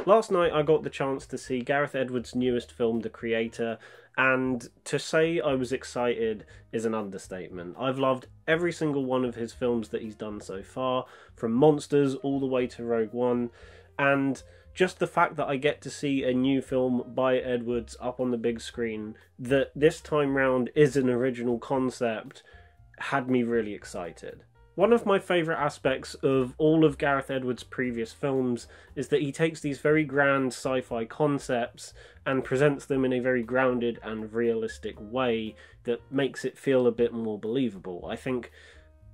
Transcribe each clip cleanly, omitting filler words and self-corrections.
Last night I got the chance to see Gareth Edwards' newest film, The Creator, and to say I was excited is an understatement. I've loved every single one of his films that he's done so far, from Monsters all the way to Rogue One, and just the fact that I get to see a new film by Edwards up on the big screen that this time round is an original concept had me really excited. One of my favourite aspects of all of Gareth Edwards' previous films is that he takes these very grand sci-fi concepts and presents them in a very grounded and realistic way that makes it feel a bit more believable. I think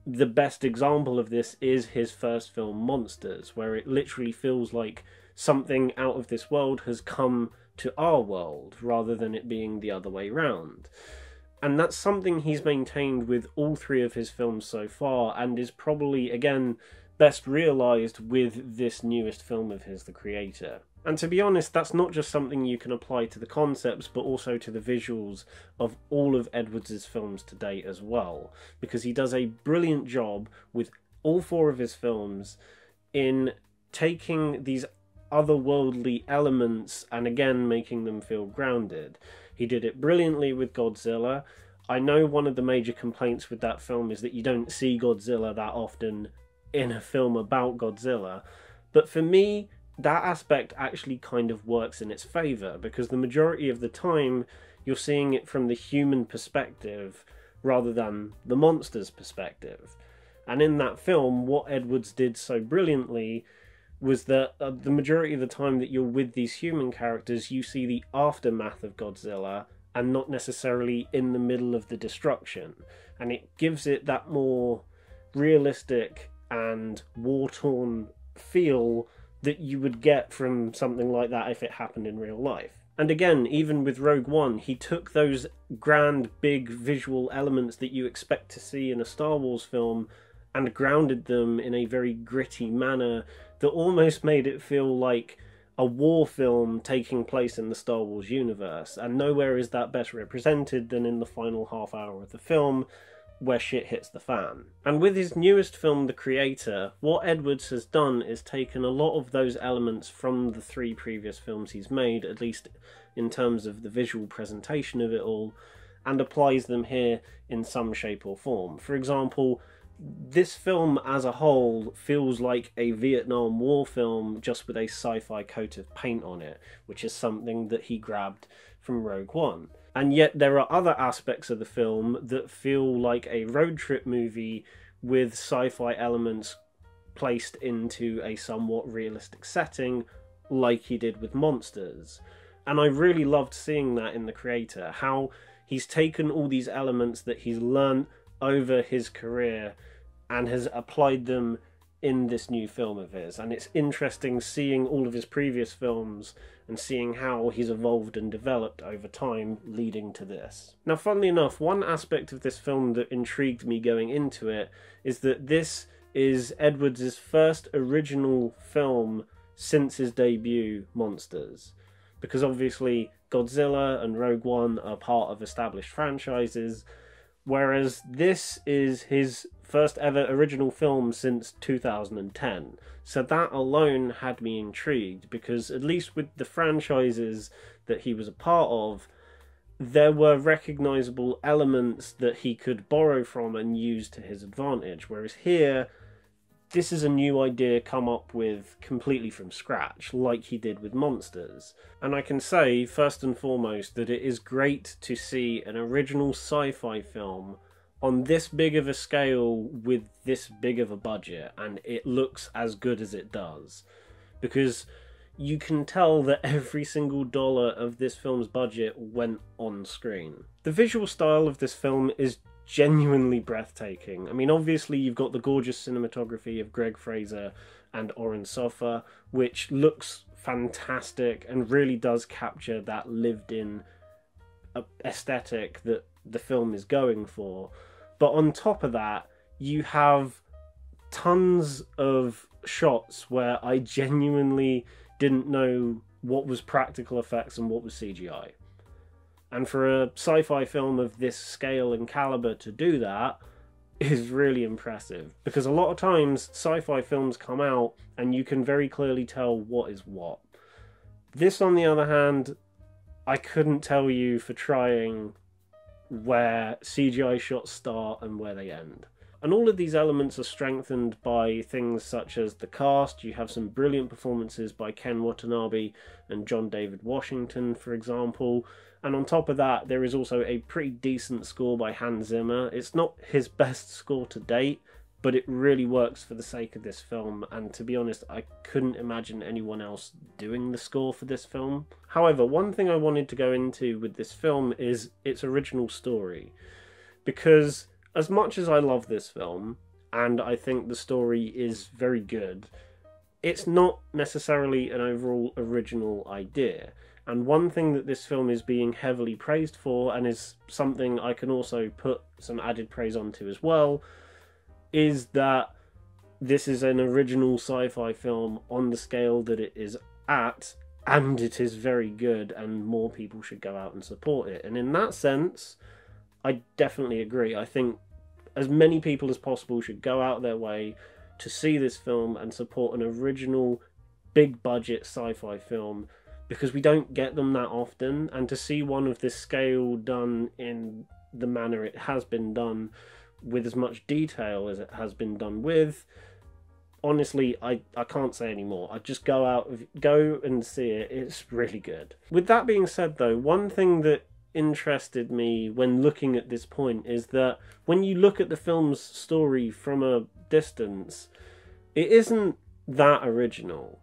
the best example of this is his first film, Monsters, where it literally feels like something out of this world has come to our world, rather than it being the other way round. And that's something he's maintained with all three of his films so far, and is probably, again, best realised with this newest film of his, The Creator. And to be honest, that's not just something you can apply to the concepts, but also to the visuals of all of Edwards' films to date as well, because he does a brilliant job with all four of his films in taking these otherworldly elements and again making them feel grounded. He did it brilliantly with Godzilla. I know one of the major complaints with that film is that you don't see Godzilla that often in a film about Godzilla, but for me that aspect actually kind of works in its favour, because the majority of the time you're seeing it from the human perspective rather than the monster's perspective. And in that film, what Edwards did so brilliantly was that the majority of the time that you're with these human characters, you see the aftermath of Godzilla and not necessarily in the middle of the destruction. And it gives it that more realistic and war-torn feel that you would get from something like that if it happened in real life. And again, even with Rogue One, he took those grand, big visual elements that you expect to see in a Star Wars film and grounded them in a very gritty manner that almost made it feel like a war film taking place in the Star Wars universe. And nowhere is that better represented than in the final half hour of the film, where shit hits the fan. And with his newest film, The Creator, what Edwards has done is taken a lot of those elements from the three previous films he's made, at least in terms of the visual presentation of it all, and applies them here in some shape or form. For example, this film as a whole feels like a Vietnam War film just with a sci-fi coat of paint on it, which is something that he grabbed from Rogue One. And yet there are other aspects of the film that feel like a road trip movie with sci-fi elements placed into a somewhat realistic setting, like he did with Monsters. And I really loved seeing that in The Creator, how he's taken all these elements that he's learned over his career and has applied them in this new film of his. And it's interesting seeing all of his previous films and seeing how he's evolved and developed over time leading to this. Now, funnily enough, one aspect of this film that intrigued me going into it is that this is Edwards' first original film since his debut, Monsters. Because obviously Godzilla and Rogue One are part of established franchises, whereas this is his first ever original film since 2010. So that alone had me intrigued, because at least with the franchises that he was a part of, there were recognisable elements that he could borrow from and use to his advantage, whereas here, this is a new idea come up with completely from scratch, like he did with Monsters. And I can say, first and foremost, that it is great to see an original sci-fi film on this big of a scale with this big of a budget, and it looks as good as it does. Because you can tell that every single dollar of this film's budget went on screen. The visual style of this film is genuinely breathtaking. I mean, obviously you've got the gorgeous cinematography of Greg Fraser and Oren Sofer, which looks fantastic and really does capture that lived-in aesthetic that the film is going for. But on top of that, you have tons of shots where I genuinely didn't know what was practical effects and what was CGI. And for a sci-fi film of this scale and caliber to do that is really impressive. Because a lot of times sci-fi films come out and you can very clearly tell what is what. This, on the other hand, I couldn't tell you for trying where CGI shots start and where they end. And all of these elements are strengthened by things such as the cast. You have some brilliant performances by Ken Watanabe and John David Washington, for example. And on top of that, there is also a pretty decent score by Hans Zimmer. It's not his best score to date, but it really works for the sake of this film, and to be honest, I couldn't imagine anyone else doing the score for this film. However, one thing I wanted to go into with this film is its original story, because as much as I love this film, and I think the story is very good, it's not necessarily an overall original idea. And one thing that this film is being heavily praised for, and is something I can also put some added praise onto as well, is that this is an original sci-fi film on the scale that it is at, and it is very good, and more people should go out and support it. And in that sense, I definitely agree. I think as many people as possible should go out their way to see this film and support an original, big-budget sci-fi film, because we don't get them that often, and to see one of this scale done in the manner it has been done, with as much detail as it has been done with, honestly, I can't say any more. I just go and see it. It's really good. With that being said, though, one thing that interested me when looking at this point is that when you look at the film's story from a distance, it isn't that original.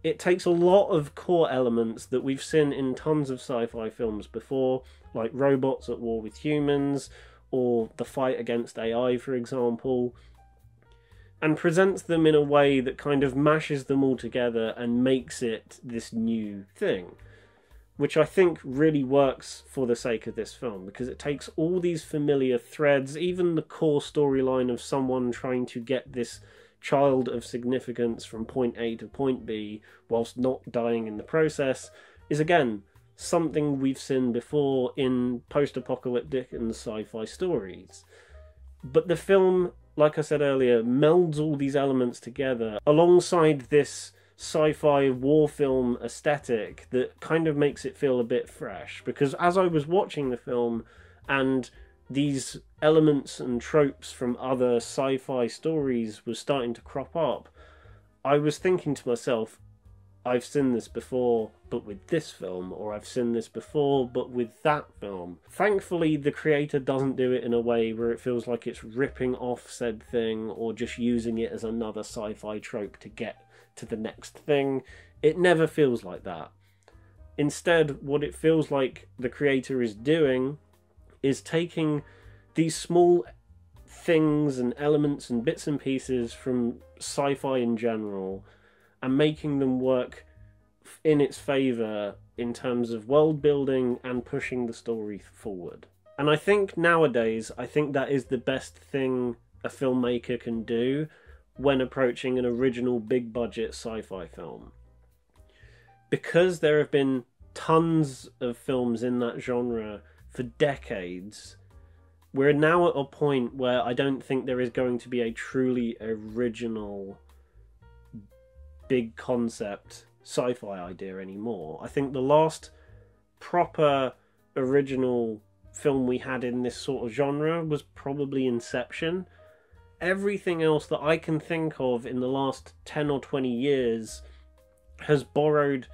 It takes a lot of core elements that we've seen in tons of sci-fi films before, like robots at war with humans, or the fight against AI, for example, and presents them in a way that kind of mashes them all together and makes it this new thing, which I think really works for the sake of this film, because it takes all these familiar threads, even the core storyline of someone trying to get this child of significance from point A to point B whilst not dying in the process, is again something we've seen before in post-apocalyptic and sci-fi stories. But the film, like I said earlier, melds all these elements together alongside this sci-fi war film aesthetic that kind of makes it feel a bit fresh. Because as I was watching the film and these elements and tropes from other sci-fi stories were starting to crop up, I was thinking to myself, I've seen this before, but with this film, or I've seen this before, but with that film. Thankfully, the creator doesn't do it in a way where it feels like it's ripping off said thing, or just using it as another sci-fi trope to get to the next thing. It never feels like that. Instead, what it feels like the creator is doing is taking these small things and elements and bits and pieces from sci-fi in general, and making them work in its favour in terms of world building and pushing the story forward. And I think nowadays, that is the best thing a filmmaker can do when approaching an original big budget sci-fi film. Because there have been tons of films in that genre for decades, we're now at a point where I don't think there is going to be a truly original big concept sci-fi idea anymore. I think the last proper original film we had in this sort of genre was probably Inception. Everything else that I can think of in the last 10 or 20 years has borrowed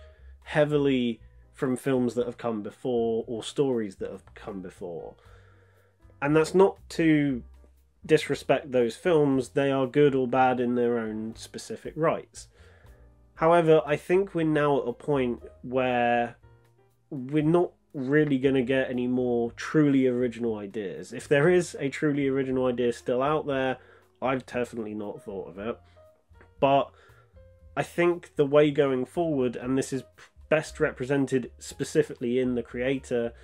heavily from films that have come before, or stories that have come before. And that's not to disrespect those films. They are good or bad in their own specific rights. However, I think we're now at a point where we're not really going to get any more truly original ideas. If there is a truly original idea still out there, I've definitely not thought of it. But I think the way going forward, and this is best represented specifically in the creator,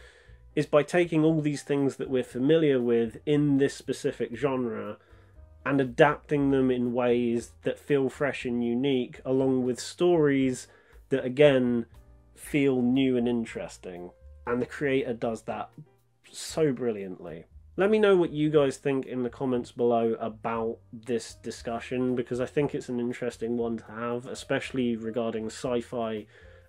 is by taking all these things that we're familiar with in this specific genre and adapting them in ways that feel fresh and unique, along with stories that, again, feel new and interesting. And the creator does that so brilliantly. Let me know what you guys think in the comments below about this discussion, because I think it's an interesting one to have, especially regarding sci-fi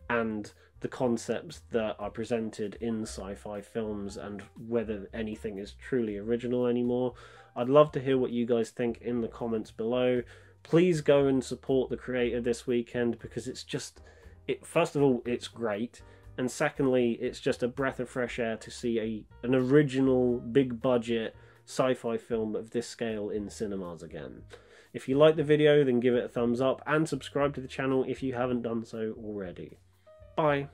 and the concepts that are presented in sci-fi films and whether anything is truly original anymore. I'd love to hear what you guys think in the comments below. Please go and support the creator this weekend, because it's just, first of all, it's great, and secondly, it's just a breath of fresh air to see an original, big budget sci-fi film of this scale in cinemas again. If you like the video, then give it a thumbs up and subscribe to the channel if you haven't done so already. Bye.